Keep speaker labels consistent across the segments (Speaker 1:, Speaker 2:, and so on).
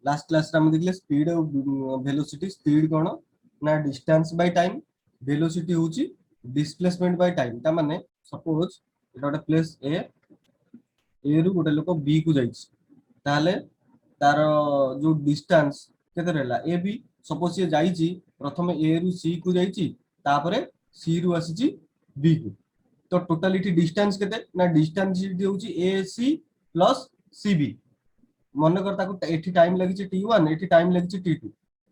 Speaker 1: Last class रे हम देखले स्पीड और वेलोसिटी। स्पीड कोन ना डिस्टेंस बाय टाइम, वेलोसिटी होची डिस्प्लेसमेंट बाय टाइम। ता माने सपोज एटा गोटे प्लेस ए रु गोटे लोक बी को जाइछ, ताले तार जो डिस्टेंस केते रहला ए बी। सपोज ये जाइछि प्रथम ए रु सी को जाइछि, तापरे सी रु आसीछि बी को। तो टोटलिटी डिस्टेंस केते ना डिस्टेंस होची A C plus C B. मन कर ताको एठी टाइम लागिछि t1, एठी टाइम लागिछि t2,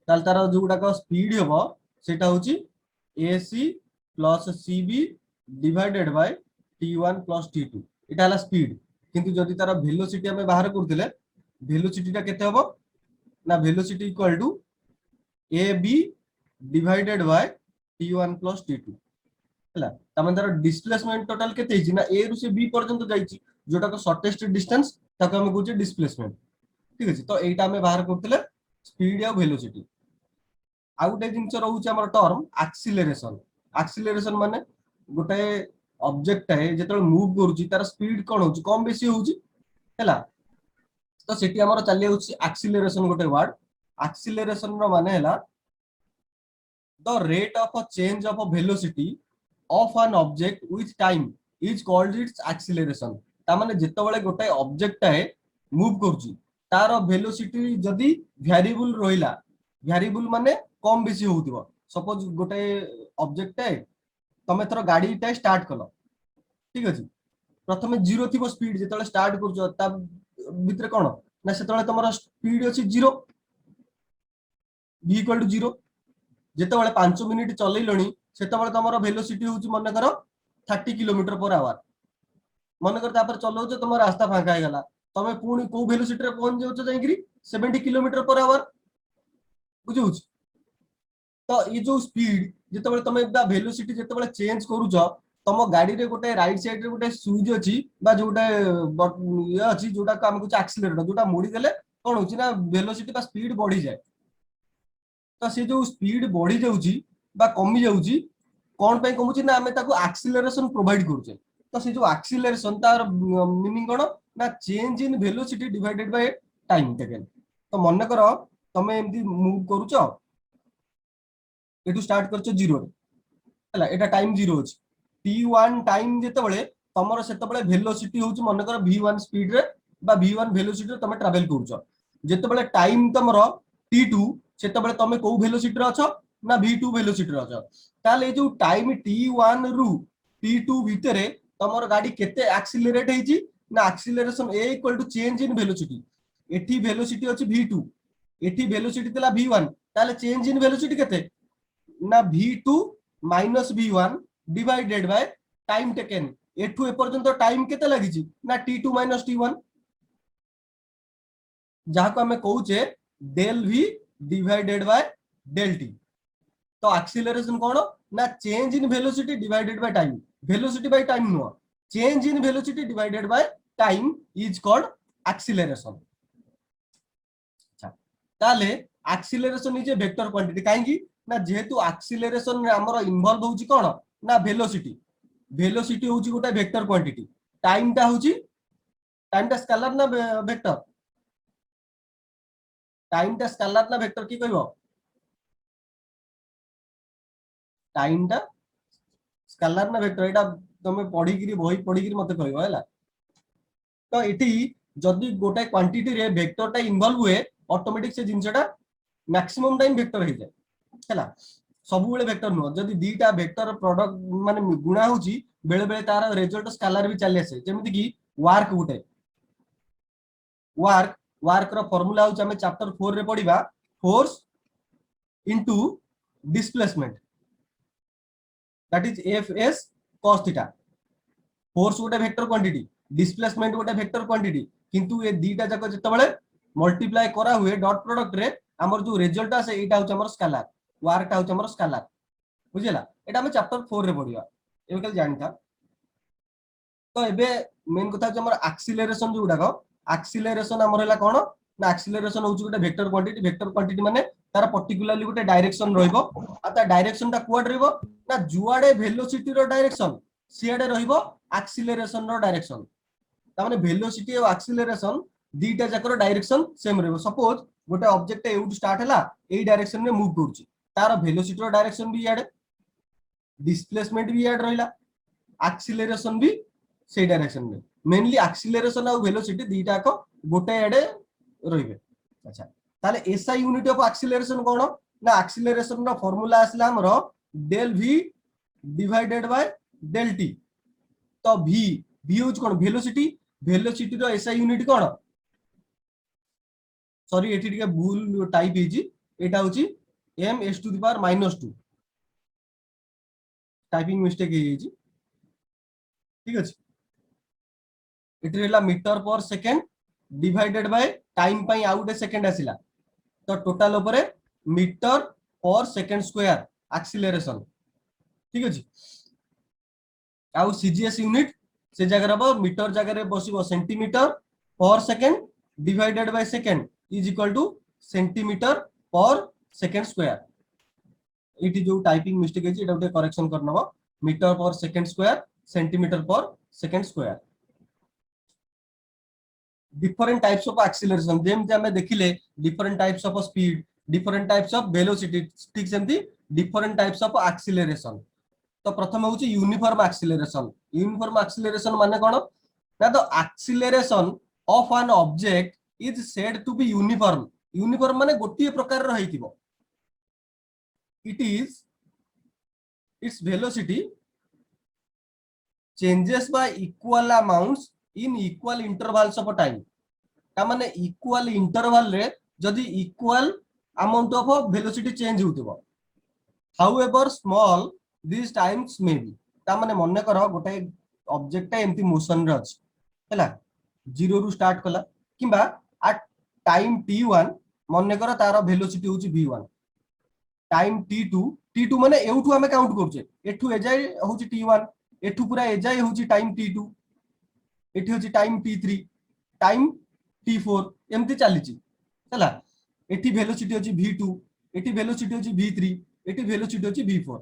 Speaker 1: ताल तार जो गुडा स्पीड हेबो सेटा होची A C plus C B divided by t1 plus t2। एटा हला स्पीड। किंतु जदि तार वेलोसिटी हमें बाहर करथिले, वेलोसिटीटा केते हबो ना velocity equal to A B divided by t1 plus t2 हला। तमन तार डिस्प्लेसमेंट टोटल केते हिची ना ए रु से बी पर्यंत जाईची, जोटा को शॉर्टेस्ट डिस्टेंस ताको हम कहूचे डिस्प्लेसमेंट। ठीक अछि, तो एटा हमें बाहर करथिले स्पीड या वेलोसिटी। आ गोटे जिंस रहउचे हमर टर्म एक्सीलरेशन। एक्सीलरेशन माने गोटे ऑब्जेक्ट है जेतल मूव करूची तार स्पीड कोन होची कम बेसी होची हला। तो सेठी हमर चली होची एक्सीलरेशन गोटे वर्ड। एक्सीलरेशन रो माने हला the rate of a change of a velocity of an object with time is called its acceleration. ता माने जेतबेले गोटे ऑब्जेक्ट है मूव करूची तार वेलोसिटी जदी वेरिएबल रहिला, वेरिएबल माने कम बेसी होउतिबो। सपोज गोटे ऑब्जेक्ट है तमे थरो गाड़ीटा स्टार्ट कलो, ठीक अछि, प्रथमे जीरो थिबो स्पीड जेतले स्टार्ट करजो ता भितरे कोन ना सेतले तमरो स्पीड अछि zero, v equal to zero. जेतबेले 5 मिनिट चलैलणी सेतबेले तमरो वेलोसिटी होउची मन करो 30 किलोमीटर पर आवर। मन कर तापर चलौछ तुम रास्ता फांका है गला, तमे पुणी को वेलोसिटी रे पहुंच जाउछ जाईकरी 70 किलोमीटर पर आवर। बुझुछ? तो ये जो स्पीड जेतबेले तमे बा वेलोसिटी जेतबेले चेंज करूछ, तम गाड़ी रे गोटे राइट साइड रे गोटे स्विच अछि बा जोटा ये अछि जोटा काम कुछ एक्सीलरेटर जोटा मोड़ी देले कोन होछि ना वेलोसिटी बा स्पीड बढ़ी जाए। तो से जो स्पीड बढ़ी जाउछि बा कमी जाउछि कोन पे कमुछि ना हमें ताको एक्सीलरेशन प्रोवाइड करूछे। तो से जो एक्सीलरेशन तार मीनिंग कोन ना change in velocity divided by time taken. तो मन करो तमे एमदी मूव करूछ, एटू स्टार्ट करछ जीरो रे हला, एटा टाइम जीरो अछि। t1 टाइम जेतबेले तमरो सेतबेले वेलोसिटी होउछि मन करो v1 स्पीड रे बा v1 वेलोसिटी रे तमे ट्रैवल करूछ। जेतबेले टाइम तमरो t2 सेतबेले तमे को वेलोसिटी रे अछ ना v2 वेलोसिटी रे अछ। ताले जो टाइम t1 रु t2 भितरे तमरो गाड़ी केते एक्सीलरेट हेछि ना acceleration a equal to change in velocity. एठी वेलोसिटी अछि v2, एठी वेलोसिटी तला v1, ताले चेंज इन वेलोसिटी केते ना v2 minus v1 divided by time taken. एठू ए पर्यंत टाइम केते लागिछि ना t2 माइनस t1, जहा को हमें कहूचे del v divided by del t। तो एक्सीलरेशन कोन ना change in velocity divided by time. Velocity by time no, change in velocity divided by time is called acceleration. अच्छा, ताले acceleration is a vector quantity काहेकि ना जेहेतु acceleration रे हमर इन्वॉल्व होउची कोन ना वेलोसिटी। वेलोसिटी होउची गोटा वेक्टर क्वांटिटी, टाइम टा स्केलर ना वेक्टर? टाइम टा स्केलर ना वेक्टर की कहबो? टाइम टा स्केलर ना वेक्टर एटा तमे पढी गिरी बही पढी गिरी मते कहबो हैला। तो एटी जदी गोटा क्वांटिटी रे वेक्टर टा इन्वॉल्व हुए ऑटोमेटिक से जिंसटा मैक्सिमम टाइम वेक्टर हे जाय हैला। सब बेले वेक्टर नो, जदी दीटा वेक्टर प्रोडक्ट माने गुणा होची बेले बेले तार रिजल्ट स्केलर भी चले आसे। जेमिति कि वर्क गुटे वर्क रो फार्मूला होची हमें चैप्टर 4 रे पढिबा force into displacement, that is FS cos theta. Force गोटे वेक्टर क्वांटिटी, डिस्प्लेसमेंट गोटे वेक्टर क्वांटिटी, किंतु ए दीटा जाक जतबेले मल्टीप्लाई करा हुए डॉट प्रोडक्ट रे हमर जो रिजल्ट आसे एटा होची हमर स्केलर, वर्क टा होची हमर स्केलर। बुझिला? एटा हम चैप्टर 4 रे पढिबा, एबे कल जानता। तो एबे मेन कथा जे हमर एक्सीलरेशन जो गुडा एक्सीलरेशन हमर हला कोन ना एक्सीलरेशन होची गोटे वेक्टर क्वांटिटी। वेक्टर क्वांटिटी माने तार पर्टिकुलरली गोटे डायरेक्शन रहइबो आ ता डायरेक्शन ता कुआड रहइबो ना जुआडे वेलोसिटी रो डायरेक्शन सियाडे रहइबो एक्सीलरेशन रो डायरेक्शन। ता माने वेलोसिटी और एक्सीलरेशन दीटा जाकर डायरेक्शन सेम रहइबो। सपोज गोटे ऑब्जेक्ट एउट स्टार्ट हैला एई डायरेक्शन में मूव करूची तार वेलोसिटी रो डायरेक्शन भी याडे डिस्प्लेसमेंट भी याड रहिला एक्सीलरेशन भी से डायरेक्शन में मेनली एक्सीलरेशन और वेलोसिटी दीटा को गोटे एडे रहिबे अच्छा ताले एसआई यूनिट ऑफ एक्सीलरेशन कोन ना एक्सीलरेशन रो फार्मूला आसला हमरो del v divided by del t तो v v होच कोन वेलोसिटी वेलोसिटी रो एसआई यूनिट कोन सॉरी एठी टिके भूल टाइप हेजी एटा होची m s to the power -2 typing mistake हेजी ठीक अछि एठी रहला metre per second divided by time पई आउट ए सेकंड आसिला तो टोटल ऊपर metre per second square acceleration ठीक अछि आउ सीजीएस यूनिट से जगह रबो मीटर जगह रे बसिबो centimetre per second divided by second is equal to centimetre per second square इटी जो टाइपिंग मिस्टेक है एटा करेक्शन करनबो metre per second square centimetre per second square different types of acceleration जेम जे हमें देखिले different types of speed different types of velocity ठीक सेमती डिफरेंट टाइप्स ऑफ एक्सीलरेशन तो प्रथम होची यूनिफॉर्म एक्सीलरेशन माने कोन ना तो acceleration of an object is said to be uniform uniform माने गोटिए प्रकार रहितिबो it is its velocity changes by equal amounts in equal intervals of time ता माने इक्वल इंटरवल रे जदी equal amount of velocity change होतिबो however small this times may be ता माने मन्ने करो गोटे ऑब्जेक्ट एम्ति मोशन रे अछि हैला 0 रु स्टार्ट कला किबा एट टाइम t1 मन्ने करो तारो वेलोसिटी होची v1 टाइम t2 माने एउठु हमें काउंट करछे एठु एजाय होची t1 एठु पूरा एजाय होची टाइम t2 एठी होची टाइम t3 टाइम t4 एम्ति चलीची हैला एठी वेलोसिटी होची v2 एठी वेलोसिटी होची v3 एठी वेलोसिटी होची v4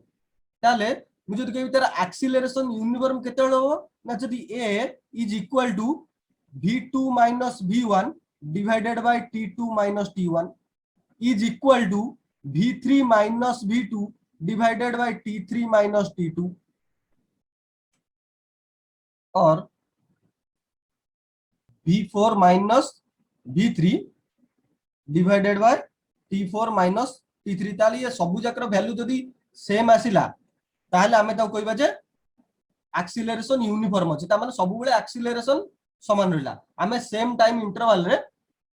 Speaker 1: ताले मु जदि कहबी तार एक्सीलरेशन यूनिफॉर्म केते हो ना जदि a is equal to v2 v1 divided by t2 t1 is equal to v3 v2 divided by t3 t2 और v4 v3 divided by t4 t3 ताले ये सब जाकर वैल्यू जदि सेम आसिला ताहले हमें तो कहबा जे एक्सीलरेशन यूनिफॉर्म अछि ता माने सब बेले एक्सीलरेशन समान रहला हमें सेम टाइम इंटरवल रे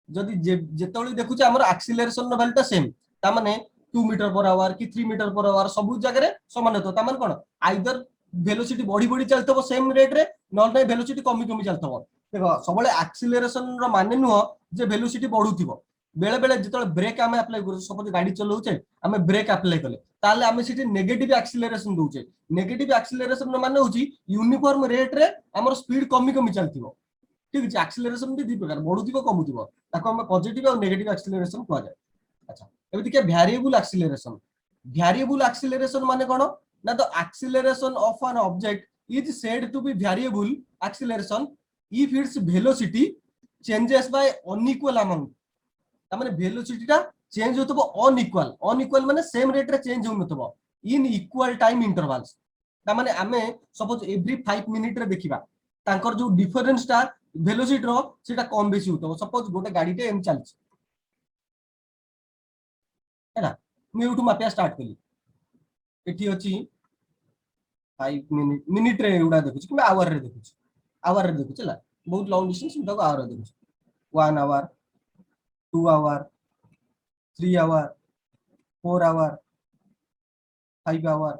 Speaker 1: जदि जेतोली देखु जे हमर एक्सीलरेशन नो वैल्यू ता सेम ता माने 2 मीटर पर आवर कि 3 मीटर पर आवर सब जगह रे समान होतो ता माने कोन आइदर वेलोसिटी बढ़ी बढ़ी चलतबो सेम रेट रे न नै वेलोसिटी कमी कमी चलतबो देखो सब बेले एक्सीलरेशन रो माने नुहो जे वेलोसिटी बढ़ुथिबो बेले बेले जेतोले ब्रेक हमें अप्लाई करू सपोज गाड़ी चलाउछे हमें ब्रेक अप्लाई कले ताले हमें सिटी नेगेटिव एक्सीलरेशन दोछे नेगेटिव एक्सीलरेशन नो माने होची यूनिफॉर्म रेट रे हमर स्पीड कमी कमी चलथिबो ठीक अछि एक्सीलरेशन भी दी प्रकार बढ़ुथिबो कमुथिबो ताको हमें पॉजिटिव और नेगेटिव एक्सीलरेशन कहै जाय अच्छा एबे देखिए वेरिएबल एक्सीलरेशन माने कोन ना तो acceleration of an object is said to be variable acceleration if its velocity changes by unequal amount ता माने वेलोसिटी ता चेंज होतबो अनइक्वल माने सेम रेट रे चेंज होनतबो इन इक्वल टाइम इंटरवल्स ता माने हमें सपोज एवरी 5 मिनिट रे देखिबा तांकर जो डिफरेंस ता वेलोसिटी रो सेटा कम बेसी होतबो सपोज गोटे गाड़ी टे एम चलछ हैना मु यूट्यूब मापिया स्टार्ट कली एठी अछि 5 मिनिट रे उडा देखुछ कि आवर रे देखुछ ला बहुत लॉन्ग डिस्टेंस उडा आवर रे देखुछ 1 hour 2 hour 3 hour 4 hour 5 hour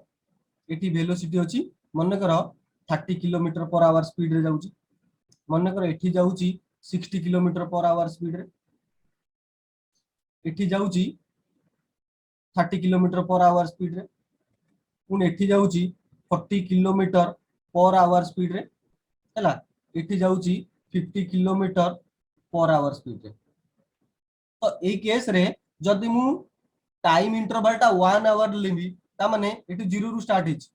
Speaker 1: एटी वेलोसिटी अछि मन करो 30 किलोमीटर पर आवर स्पीड रे जाउची मन करो एठी जाउची 60 किलोमीटर पर आवर स्पीड रे एठी जाउची 30 किलोमीटर पर आवर स्पीड रे पुन एठी जाउची 40 किलोमीटर पर आवर स्पीड रे हैला एठी जाउची 50 किलोमीटर पर आवर स्पीड रे तो ए केस रे जदि मु टाइम इंटरवल टा 1 आवर लेबी ता माने एठी 0 रु स्टार्ट हिच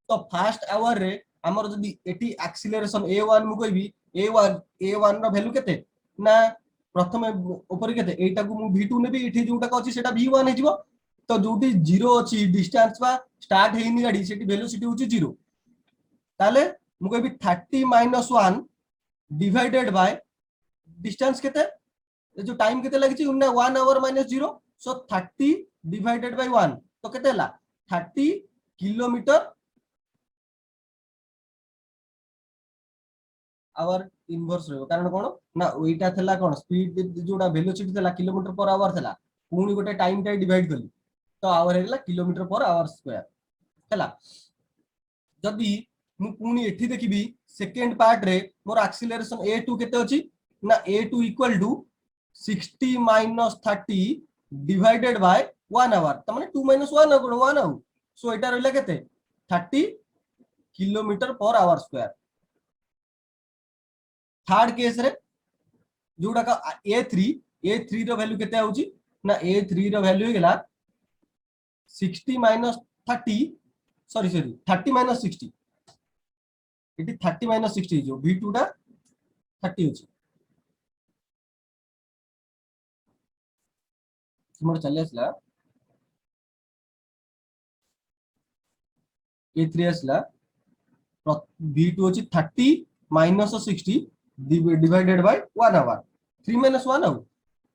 Speaker 1: तो फर्स्ट आवर रे हमर जदि एठी एक्सीलरेशन a1 मु कहबी a1 रो वैल्यू केते ना प्रथम ऊपर केते एटा को मु v2 नेबी एठी जोटा का अछि सेटा v1 हे जिवो तो जोटी 0 अछि डिस्टेंस बा स्टार्ट हेइनी गाडी सेठी वेलोसिटी होची 0 ताले मु कहबी 30 - 1 डिवाइडेड बाय डिस्टेंस केते जो टाइम केते लागि छि 1 आवर -0 सो 30 डिवाइडेड बाय 1 तो केते ला 30 किलोमीटर आवर इनवर्स रहबो कारण कोन ना ओइटा थला कोन स्पीड जोडा वेलोसिटी थला किलोमीटर पर आवर थला पुनी गोटे टाइम टाइ डिवाइड कली तो आवर हेला किलोमीटर पर आवर स्क्वायर हला जदी मु पुनी एठी देखिबी सेकंड पार्ट रे मोर एक्सीलरेशन a2 केते अछि ना a2 equal to 60 - 30 divided by 1 hour त माने 2 - 1 गुण 1 आउ सो एटा रहला केते 30 kilometre per hour square third case रे जोडा का a3 रो वैल्यू केते आउची ना a3 रो वैल्यू गेला 60 - 30 सॉरी 30 - 60 इटी 30 - 60 जो v2 टा 30 अछि मोर चले असला a3 असला v2 अछि 30 - 60 डिवाइडेड बाय 1 आवर 3 - 1 आउ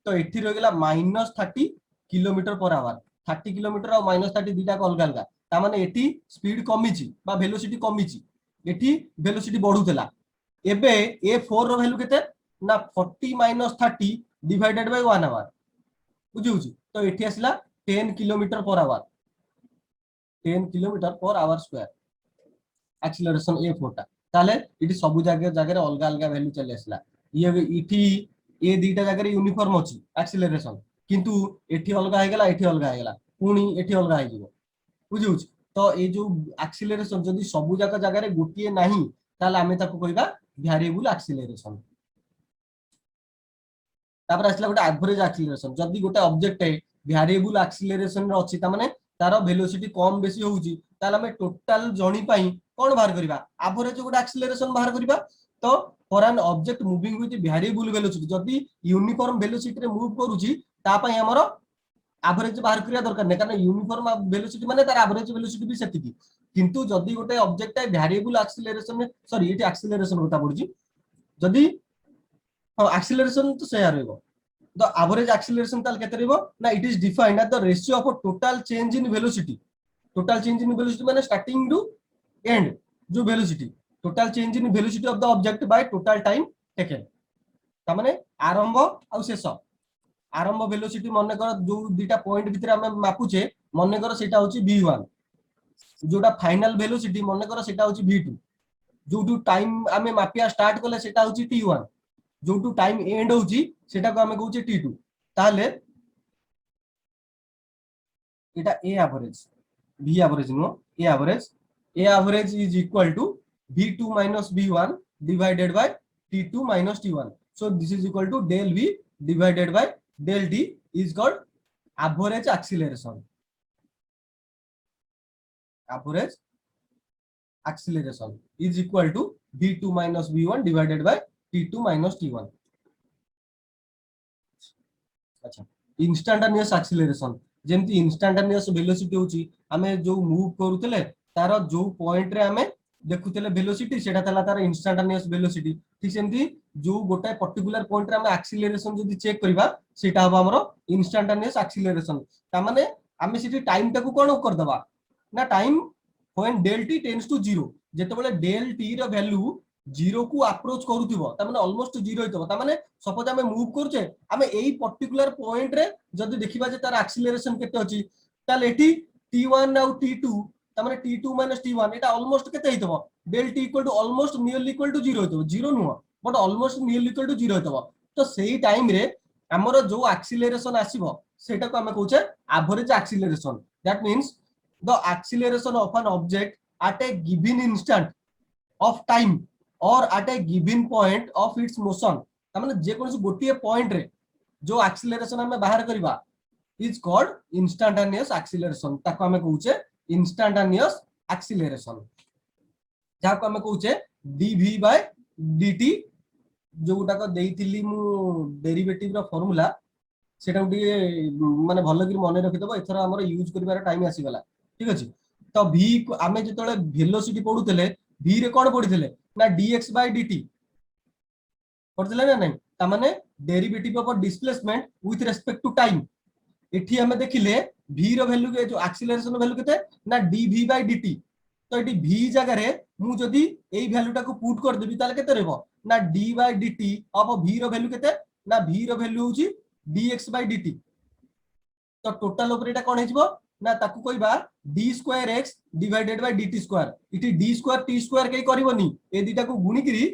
Speaker 1: तो एठी रह गेला -30 किलोमीटर पर आवर 30 किलोमीटर और -30 दीटा को अलग अलग ता माने एठी स्पीड कमी छि बा वेलोसिटी कमी छि एठी वेलोसिटी बढ़ुतला एबे a4 रो वैल्यू केते ना 40 - 30 डिवाइडेड बाय 1 आवर बुझिउ तो एठी आसला 10 kilometre per our 10 kilometre per hour square acceleration a4 टा ताले इटी सब जगह रे अलग अलग वैल्यू चले आसला ये इटी ए दीटा जगह रे यूनिफॉर्म अछि एक्सीलरेशन किंतु एठी अलग हे गेला एठी अलग हे गेला पुनी एठी अलग हे जिवो बुझिउ तो ए जो एक्सीलरेशन जदी सब जगह रे गोटिए नाही ताले आमे ताको कहबा वेरिएबल एक्सीलरेशन तापर आसला गोटे एवरेज एक्सीलरेशन जदी गोटे ऑब्जेक्ट है वेरिएबल एक्सीलरेशन रे अछि ता माने तार वेलोसिटी कम बेसी होउची ताले हमें टोटल जणी पई कोन बाहर करबा एवरेज गोटे एक्सीलरेशन बाहर करबा तो for an object moving with variable velocity जदी यूनिफॉर्म वेलोसिटी रे मूव करूची ता पई हमरो एवरेज बाहर करिया दरकार नै कारण यूनिफॉर्म वेलोसिटी माने तार एवरेज वेलोसिटी भी सेतिकी किंतु जदी गोटे ऑब्जेक्ट है variable acceleration sorry eighty acceleration होता पड़ुची जदी एक्सीलरेशन तो से रहइबो the average acceleration tal kete ribo na it is defined as the ratio of a total change in velocity माने starting to end जो velocity total change in velocity of the object by total time taken ता माने आरंभ आ शेष आरंभ velocity मने कर जो दुटा पॉइंट भितर हम मापुचे मने कर सेटा होची v1 जोटा फाइनल velocity मने कर सेटा होची v2 जो टाइम हमें मापिया स्टार्ट करले सेटा होची t1 जो टू टाइम एंड होची सेटा को हमें कहूचे t2 ताले एटा a एवरेज v एवरेज नो a average is equal to v2 - v1 divided by t2 - t1 so this is equal to del v divided by del t is called average acceleration is equal to v2 - v1 divided by t2 - t1 अच्छा instantaneous acceleration जेमति instantaneous velocity होची हमें जो move करूतले तार जो point रे हमें देखुतले velocity सेटा तला तार इंस्टैंटेनियस वेलोसिटी ठीक सेमति जो गोटा पर्टिकुलर पॉइंट रे हमें एक्सीलरेशन जदी चेक करबा सेटा हबा हमरो इंस्टैंटेनियस एक्सीलरेशन ता माने हमें सिटी टाइम टाको कोन कर दबा ना time when del t tends to 0 जेते बेले del t रो वैल्यू 0 को अप्रोच करूथिबो ता माने ऑलमोस्ट 0 हितबो ता माने सपोज हमें मूव करछे हमें एई पर्टिकुलर पॉइंट रे जदी देखिबा जे तार एक्सीलरेशन केते अछि ताले एठी t1 आउ t2 ता माने t2 - t1 एटा ऑलमोस्ट केते हितबो del t equal to almost nearly equal to 0 हितबो 0 नुह but almost nearly equal to 0 हितबो तो सेही टाइम रे हमरो जो एक्सीलरेशन आसीबो सेटा को हमें कहूचे average acceleration that means the acceleration of an object at a given instant of time or at a given point of its motion तामाने जे कोनसी गोटिए पॉइंट रे जो एक्सीलरेशन हमें बाहर करबा इज कॉल्ड इंस्टैंटेनियस एक्सीलरेशन ताको हमें कहूचे इंस्टैंटेनियस एक्सीलरेशन जाको हमें कहूचे dv by dt जोटाक देइथिली मु डेरिवेटिव रो फार्मूला सेटा उठी माने भलो कि मन रखिदबो एथरा हमर यूज करिवार टाइम आसी गला ठीक अछि तो v आमे जतले वेलोसिटी पढुतले v रे कोन पढितले ना dx by dt पढितले ना नहीं ता माने derivative of displacement with respect to time एठी हमें देखिले v रो वैल्यू के जो एक्सीलरेशन वैल्यू केते ना dv by dt तो एठी v जगह रे मु जदी एई वैल्यू टाको पुट कर देबी ताले केते रहबो ना d by dt of v रो वैल्यू केते ना v रो वैल्यू होची dx by dt तो टोटल ऊपर एटा कोन हेजबो ना ताकू कहबा d square x divided by dt square इटी d स्क्वायर t स्क्वायर के करबोनी ए दिटा को गुणी करी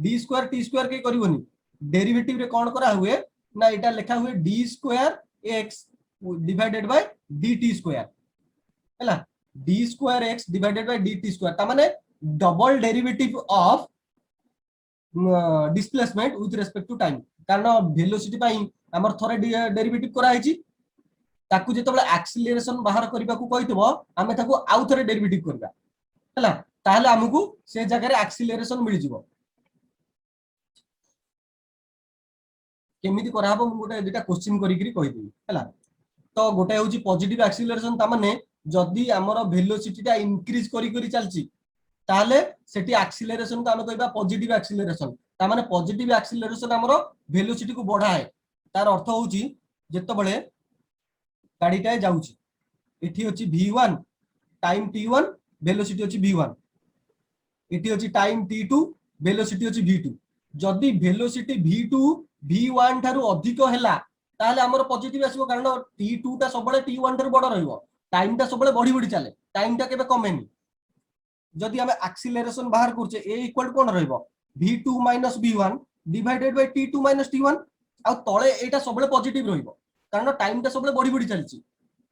Speaker 1: d स्क्वायर t स्क्वायर के करबोनी डेरिवेटिव रे कोन करा हुए ना एटा लिखा हुए d square x divided by dt square हैला d square x divided by dt square ता माने double derivative of displacement with respect to time कारण वेलोसिटी पाई हमर थरे डेरिवेटिव करा हेची ताकू जेतबे एक्सीलरेशन बाहर करबा को कहितबो हमें ताकू आउ थरे डेरिवेटिव करबा हैला ताहले हमकू से जगह रे एक्सीलरेशन मिल जिवो केमिति करा हबो मु गोटे दुटा क्वेश्चन करी करी कहि देबी हैला तो गोटे होची पॉजिटिव एक्सीलरेशन ता माने जदी हमर वेलोसिटी ता इंक्रीज करी करी चलची ताहले सेठी एक्सीलरेशन को हम कहबा पॉजिटिव एक्सीलरेशन ता माने पॉजिटिव एक्सीलरेशन हमर वेलोसिटी को बढ़ाए तार अर्थ होची जेतबेले गाड़ीटा जाउची एठी होची v1 टाइम t1 वेलोसिटी होची v1 एठी होची टाइम t2 वेलोसिटी होची v2 जदी वेलोसिटी v2 v1 थारु अधिक हैला ताले हमर पॉजिटिव आसीबो कारण t2 ता सबले t1 थारु बड़ रहइबो टाइम ता सबले बढ़ी बढ़ी चले टाइम ता केबे कमेनी जदी हमें एक्सीलरेशन बाहर करछे a इक्वल कोन रहइबो v2 v1 divided by t2 t1 आ तळे एटा सबले पॉजिटिव रहइबो कारण टाइम ता सबले बढ़ी बढ़ी चलची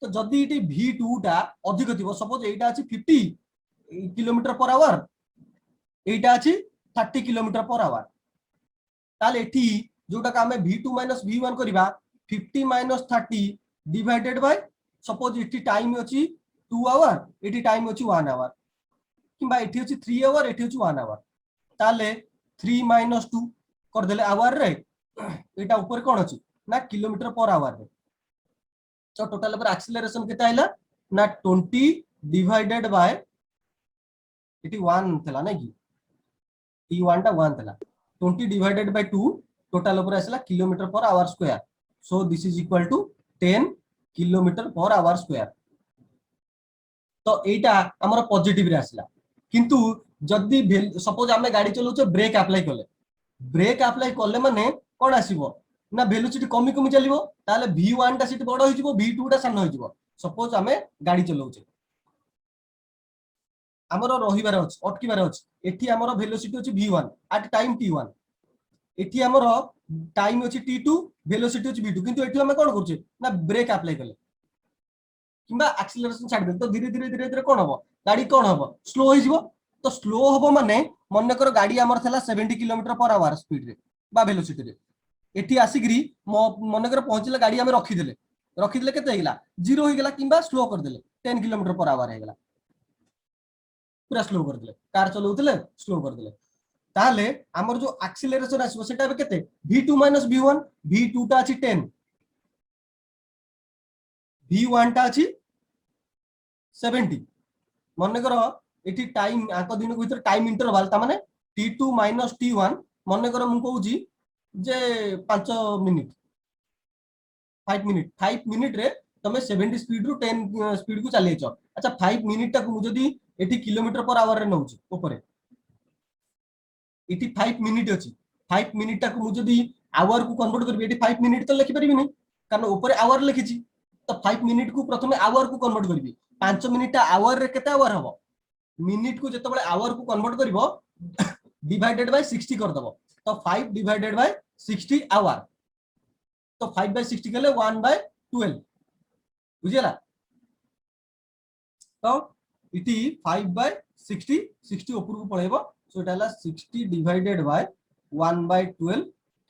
Speaker 1: तो जदी इटी v2 टा अधिक थिबो सपोज एटा अछि 50 किलोमीटर पर आवर एटा अछि 30 किलोमीटर पर आवर ताले एठी जोटा का हमें v2 v1 करबा 50 30 डिवाइडेड बाय सपोज इटी टाइम अछि 2 आवर एटी टाइम अछि 1 आवर किबा एठी अछि 3 आवर एठी अछि 1 आवर ताले 3 - 2 कर देले आवर रे एटा ऊपर कोन अछि ना किलोमीटर पर आवर रे तो टोटल पर एक्सीलरेशन केता आइला ना 20 डिवाइडेड बाय इटी 1 थला नै कि t1 टा 1 थला 20 डिवाइडेड बाय 2 टोटल पर आसला kilometre per hour square so this is equal to 10 kilometre per hour square तो एटा हमर पॉजिटिव रे आसला किंतु जदी सपोज हमें गाड़ी चलाउछे ब्रेक अप्लाई करले माने कोन आसीबो ना वेलोसिटी कमी कमी चलिबो ताले v1 टा सिट बड़ होई जिवो v2 टा सान होई जिवो सपोज हमें गाड़ी चलाउछे हमरो रहिबार अछि अटकीबार अछि एठी हमरो वेलोसिटी अछि v1 एट टाइम t1 एठी हमरो टाइम अछि t2 वेलोसिटी अछि v2 किंतु एठी हम कोन करछे ना ब्रेक अप्लाई करले किबा एक्सीलरेशन छाड़ दे तो धीरे धीरे कोन होबो गाड़ी कोन होबो स्लो होई जिवो तो स्लो होबो माने मन कर गाड़ी हमर थला 70 किलोमीटर पर आवर स्पीड रे बा वेलोसिटी रे एठी आसीग्री मन कर पहुंचले गाड़ी हम रखी देले केते हेगला 0 होई गेला किबा स्लो कर देले 10 किलोमीटर पर आवर हेगला पूरा स्लो कर देले कार चलाउतले स्लो कर देले ताले हमर जो एक्सीलरेशन आसीबो सेटा बे केते v2 - v1 v2 टा अछि 10 v1 टा अछि 70 मन करो एठी टाइम आको दिन को भीतर टाइम इंटरवल ता माने t2 - t1 मन करो मु कहूजी जे 5 मिनिट 5 मिनिट रे तमे 70 स्पीड रु 10 स्पीड को चले छ अच्छा 5 मिनिट तक मु जदी एठी किलोमीटर पर आवर रे नउची ऊपर एठी 5 मिनिट अछि 5 मिनिट तक मु जदी आवर को कन्वर्ट करबी एठी 5 मिनिट तो लिखि परिबी नै कारण ऊपर आवर लिखिची तो 5 मिनिट को प्रथमे आवर को कन्वर्ट करबी 5 मिनिट आवर रे केते आवर हबो मिनिट को जतबे आवर को कन्वर्ट करबो डिवाइडेड बाय 60 कर दबो तो 5 डिवाइडेड बाय 60 आवर तो 5/60 केले 1/12 बुझियला तो इटी 5/60 60 ऊपर को पळेबो सो एटा हला 60 divided by 1/12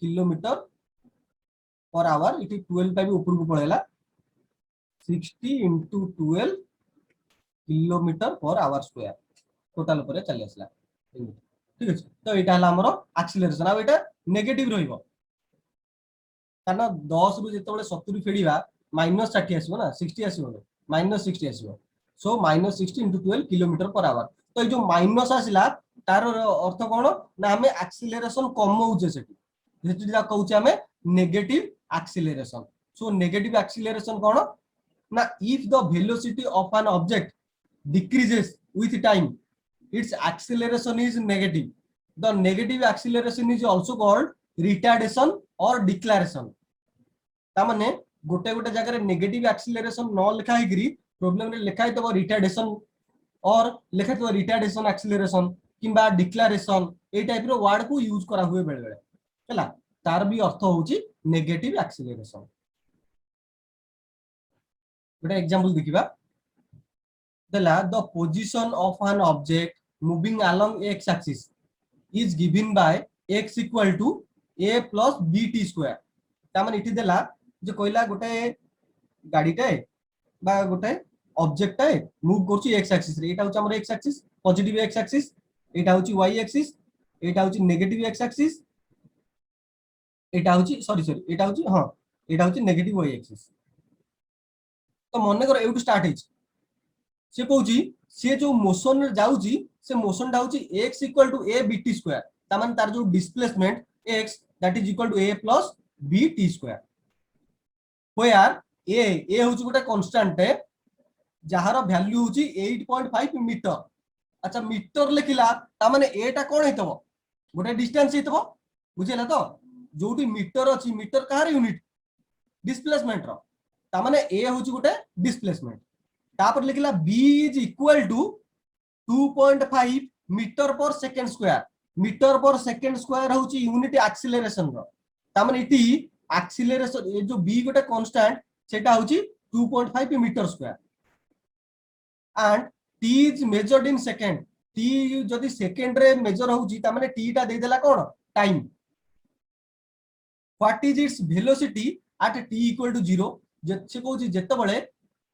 Speaker 1: kilometre per hour इटी 12 बाय ऊपर को पळेला 60 * 12 kilometre per hour square total पर चली आसला ठीक अछि तो एटा हला हमरो एक्सीलरेशन आ एटा नेगेटिव रहिबो कारण 10 रु जेतेबेले 70 फेडिबा -60 आसीबो ना 60 आसीबो -60 आसीबो सो -60 * 12 किलोमीटर पर आवर तो ये जो माइनस आसिला तार अर्थ कोन ना हमें एक्सीलरेशन कमौचे सेठी जेठी जा कहूचे हमें negative acceleration so negative acceleration कोन ना if the velocity of an object decreases with time its acceleration is negative the negative acceleration is also called retardation or deceleration ता माने गोटे गोटे जगह रे नेगेटिव एक्सीलरेशन न लिखा हेगिरी प्रॉब्लम रे लिखा हेतबो रिटार्डेशन और लिखा हेतबो रिटार्डेशन एक्सीलरेशन किबा डिक्लेरेशन ए टाइप रो वर्ड को यूज करा हुए बेले बेले हला तार भी अर्थ होची नेगेटिव एक्सीलरेशन गोटे एग्जांपल देखिबा the position of an object moving along x axis is given by x equal to a plus bt square ता माने इठी देला जे कोइला गोटे गाडीटे बा गोटे ऑब्जेक्ट है मूव करछि x एक्सिस रे एटा होछि हमर x axis positive x axis एटा होछि y एक्सिस एटा होछि नेगेटिव x एक्सिस एटा होछि सॉरी एटा होछि हां एटा होछि नेगेटिव y एक्सिस तो मने कर एउटु स्टार्ट हेछि से कहूची से जो मोशन रे जाउची से मोशन टा होची x equal to a bt square ता माने तार जो displacement x that is equal to a plus bt square where a होची गोटे कांस्टेंट है जहार वैल्यू होची 8.5 मीटर अच्छा मीटर लिखिला ता माने a टा कोन हेतबो गोटे डिस्टेंस हेतबो बुझिला तो जोटी मीटर अछि मीटर कार यूनिट डिस्प्लेसमेंट रो ता माने a होची गोटे डिस्प्लेसमेंट तापर लिखला b is equal to 2.5 metre per second square metre per second square होची यूनिट एक्सीलरेशन रो ता माने इटी एक्सीलरेशन ए जो b गोटे कांस्टेंट सेटा होची 2.5 metre square and t is measured in second t जदी सेकंड रे मेजर होची ता माने t टा दे देला कोन time what is its velocity at t equal to 0 जे से कहूची जेतेबेले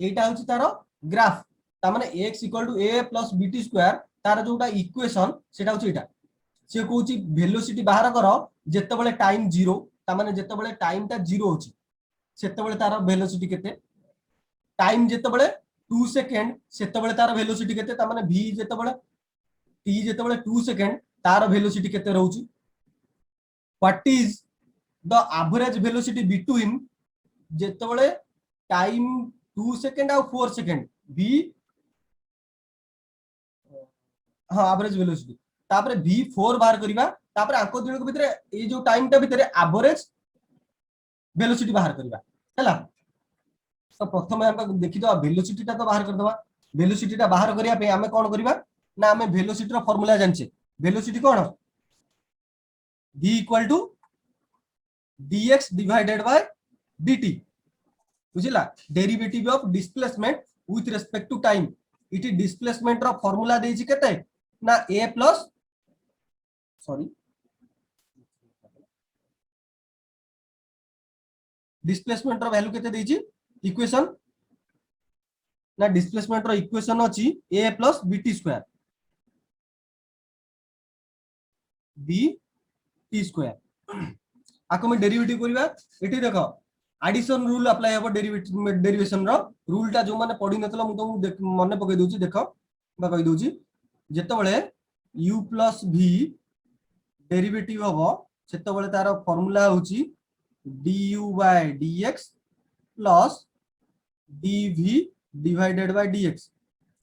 Speaker 1: एटा होची तारो ग्राफ ता माने x equal to a plus bt square तार जोटा इक्वेशन सेटा होची एटा से कहूची वेलोसिटी बाहर करो जेतेबेले टाइम 0 ता माने जेतेबेले टाइम ता 0 होची सेतेबेले तार वेलोसिटी केते टाइम जेतेबेले 2 सेकंड सेतेबेले तार वेलोसिटी केते ता माने v जेतेबेले t जेतेबेले 2 सेकंड तार वेलोसिटी केते रहउची what is the average velocity between जेतेबेले टाइम 2 सेकंड और 4 सेकंड v हां एवरेज वेलोसिटी तापर v4 बाहर करिबा तापर आंको दिन को भितरे ए जो टाइम ता भितरे एवरेज वेलोसिटी बाहर करिबा हैला तो प्रथम हम देखि दो वेलोसिटी ता तो बाहर कर दबा वेलोसिटी ता बाहर करिया पे हमें कोन करिबा ना हमें वेलोसिटी रो फार्मूला जानछे वेलोसिटी कोन v equal to dx divided by dt बुझिला derivative of displacement with respect to time इटी डिस्प्लेसमेंट रो फार्मूला देछि केते ना a प्लस सॉरी डिस्प्लेसमेंट रो वैल्यू केते देछि इक्वेशन ना डिस्प्लेसमेंट रो इक्वेशन अछि a plus bt square bt square आको में डेरिवेटिव करिबा एठी देखो एडिशन रूल अप्लाई हो डेरिवेटिव डेरिवेशन रो रूल टा जो माने पढी नतलो मु तो मने पकई दोची देखो बा कहि दोची जेतेबेले u प्लस v डेरिवेटिव होबो सेतेबेले तार फार्मूला होची du by dx plus dv divided by dx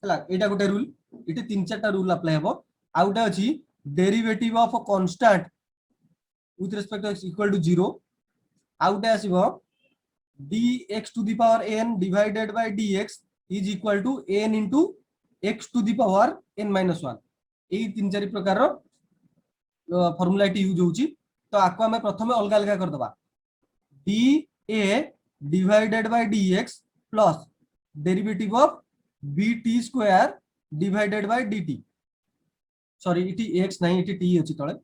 Speaker 1: हला एटा गोटे रूल इटी तीन चारटा रूल अप्लाई होबो आउटा अछि derivative of a constant with respect to x equal to 0 आउटा आसीबो dx to the power n divided by dx is equal to n into x to the power n minus 1 एई तीन चार प्रकार रो formula इटी use होची तो आको हमें प्रथमे अलग अलग कर दबा dA divided by dx plus derivative of bt square divided by dt sorry इटी x नहीं इटी t अछि तळे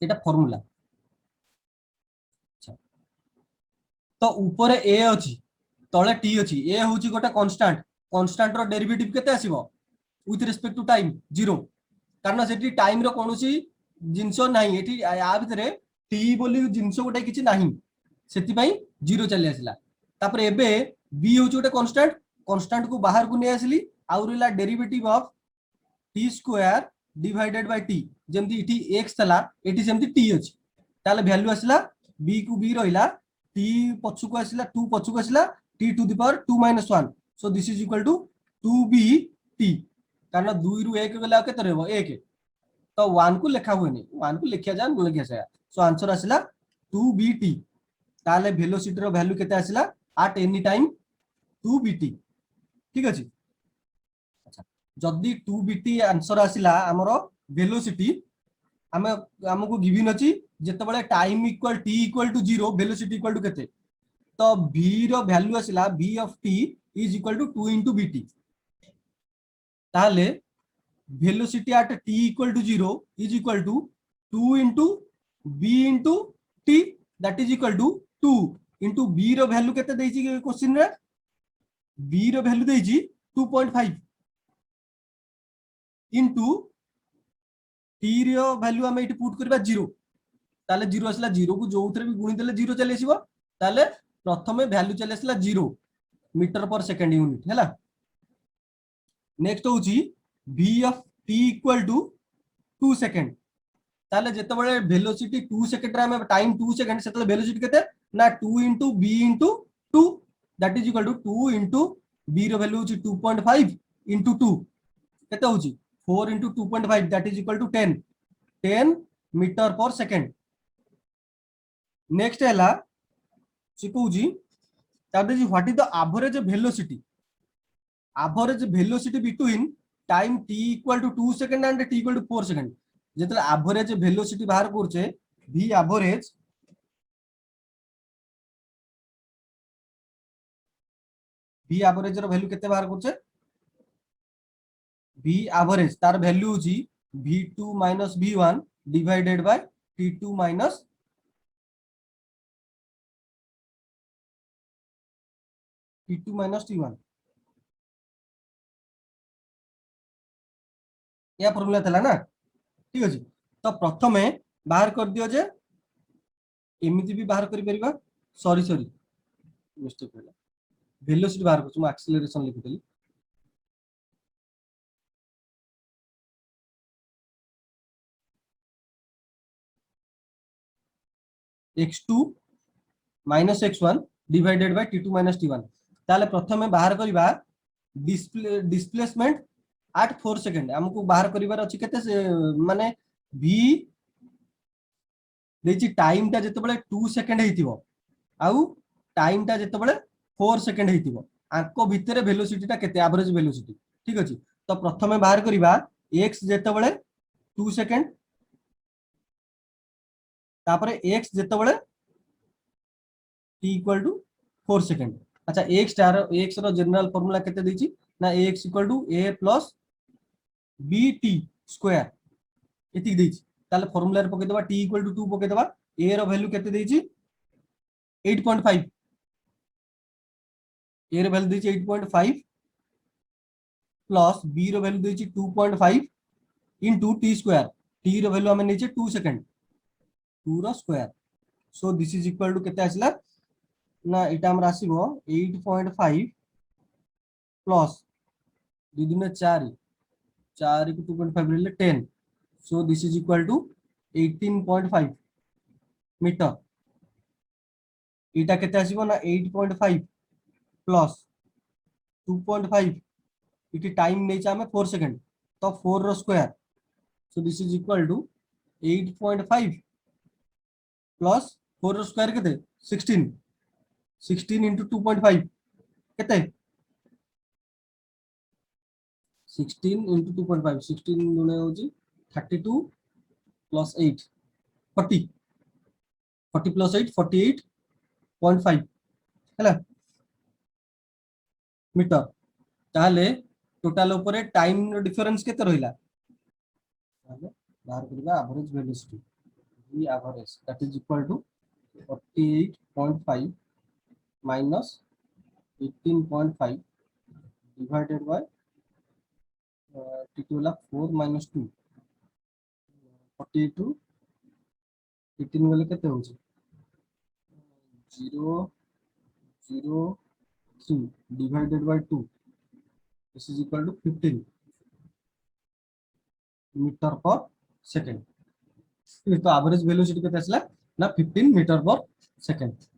Speaker 1: এটা ফর্মুলা আচ্ছা तो ऊपर ए अछि तळे टी अछि ए होची गोटे कांस्टेंट कांस्टेंट रो डेरिवेटिव केते आसीबो विथ रिस्पेक्ट टू टाइम 0 कारण सेठी टाइम रो कोनोसी जिंसो नाही एठी आ भितरे टी बोली जिंसो गोटे किछि नाही सेति पई 0 चली आसिला तापर एबे बी होची गोटे कांस्टेंट कांस्टेंट को बाहर को नै आसिली आउरिला derivative of t square divided by t जेमति इठी x तला एठी सेमति टी अछि ताले वैल्यू आसिला b को b रहिला t पछु को आसिला 2 पछु को आसिला t to the power 2 - 1 so this is equal to 2b t कारण 2 रु 1 गला केते रहबो 1 तो 1 को लिखा हुएनी 1 को लिखिया जा न लिखिया जा सो आंसर आसिला 2b t ताले वेलोसिटी रो वैल्यू केते आसिला at any time 2b t ठीक अछि अच्छा जदी 2b t आंसर आसिला हमरो वेलोसिटी आमे हमको गिवन अछि जते बळे time equal t equal to 0 velocity equal to केते तो v रो वैल्यू आसिला v of t is equal to 2 into bt ताले velocity at t equal to 0 is equal to 2 into b into t that is equal to 2 into b रो value केते देछि question रे b रो value देछि 2.5 into t रो value हम एठी पुट करबा 0 ताले 0 आसला 0 को जोउथरे भी गुणी देले 0 चली आसीबो ताले प्रथमे वैल्यू चली आसला 0 मीटर पर सेकंड यूनिट हैला नेक्स्ट होची v of t equal to 2 second ताले जते बळे वेलोसिटी 2 सेकंड रे हम टाइम 2 सेकंड सेते वेलोसिटी केते ना 2 into b into 2 that is equal to 2 into b रो वैल्यू होची 2.5 into 2 केते होची 4 into 2.5 that is equal to 10 metre per second next हैला सिकोजी ताबे जी what is the average velocity between time t equal to 2 second and t equal to 4 second जेतले average velocity बाहर करछे v एवरेज रो वैल्यू केते बाहर करछे v एवरेज तार वैल्यू होची v2 minus v1 divided by t2 minus t1 या फॉर्मूला थला ना ठीक अछि तो प्रथमे बाहर कर दियो जे एमिति भी बाहर करि परिबा सॉरी मिस्टेक होला वेलोसिटी बाहर करछु acceleration लिखितली x2 minus x1 divided by t2 minus t1 ताले प्रथमे बाहर करिबा डिस्प्लेसमेंट एट 4 सेकंड हमको बाहर करिवार अछि केते माने v देछि टाइम ता जते बळे 2 सेकंड हेतिबो आउ टाइम ता जते बळे 4 सेकंड हेतिबो आको भितरे वेलोसिटी ता केते एवरेज वेलोसिटी ठीक अछि तो प्रथमे बाहर करिबा x जते बळे 2 सेकंड तापरे x जते बळे t इक्वल टू 4 सेकंड अच्छा x रो जनरल फार्मूला केते देछि ना x equal to a plus bt square एति देछि ताले फार्मूला रे पके देबा t इक्वल टू 2 पके देबा a रो वैल्यू केते देछि 8.5 a रो वैल्यू देछि 8.5 प्लस b रो वैल्यू देछि 2.5 इनटू t स्क्वायर t रो वैल्यू हमें नेछि 2 सेकंड 2 रो square so this is equal to केते आसिला ना इटा हम आसीबो 8.5 प्लस 2 दुने 4 4 को 2.5 ले 10 so this is equal to 18.5 metre इटा केते आसीबो ना 8.5 प्लस 2.5 इटी टाइम नै छै हमें 4 सेकंड तो 4 रो square so this is equal to 8.5 plus 4 रो स्क्वायर केते 16 into 2.5 केते 16 into 2.5 16 गुणे होची 32 plus 8 40 40 plus 8 48.5 हैला मीटर ताले टोटल ऊपर टाइम डिफरेंस केते रहिला ताले बाहर करबा average velocity v average that is equal to 48.5 minus 18.5 divided by टी2 वाला 4 माइनस 2 42 18 वाले केते होची 0.003 divided by 2. This is equal to 15 metre पर सेकेंड. तो एवरेज वेलोसिटी केते आसला ना 15 मीटर पर सेकेंड.
Speaker 2: Yes, sir.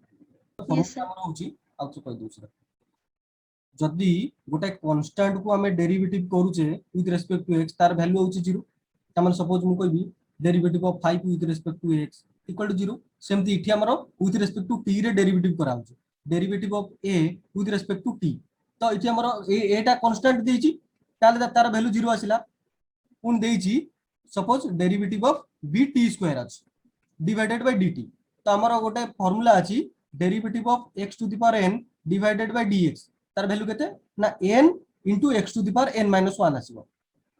Speaker 1: फॉर्मूला होची आउ तो कहि दोछ जदि गोटे कांस्टेंट को हमें डेरिवेटिव करूचे विथ रेस्पेक्ट टू x तार वैल्यू होची 0 तमन सपोज मु कहबी derivative of 5 with respect to x equal to 0 सेमती इठी हमरो विथ रेस्पेक्ट टू t रे डेरिवेटिव करा होची derivative of a with respect to t तो इठी हमरो एटा कांस्टेंट देची ताले तार वैल्यू 0 आसिला पुन देची suppose derivative of b t square अछि डिवाइडेड बाय dt तो हमरो गोटे फार्मूला अछि derivative of x to the power n divided by dx तार वैल्यू केते ना n into x to the power n minus 1 आसीबो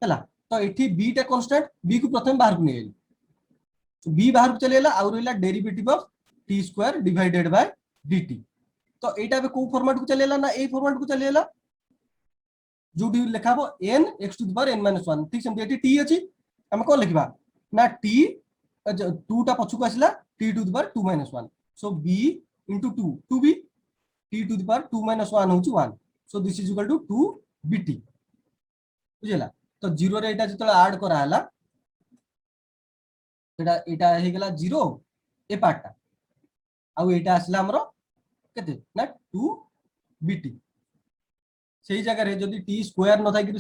Speaker 1: हला. तो एठी b टा कांस्टेंट b को प्रथम बाहर को नेली तो b बाहर को चलेला आ रहला derivative of t square divided by dt. तो एटा बे को फॉर्मेट को चलेला ना ए फॉर्मेट को चलेला जो डी लिखाबो n x to the power n minus 1 ठीक सेमती एठी t अछि हम को लिखबा ना t 2 टा पछु को आसिला t to the power 2 minus 1 सो b into 2 2b t to the power 2 minus 1 होची 1 so this is equal to 2 bt बुझला. तो 0 रे एटा जतला ऐड करा हला एटा हे गेला 0 ए पार्टटा आ एटा आसला हमरो केते ना 2 bt सेही जगह रे जदी t स्क्वायर न थाई कि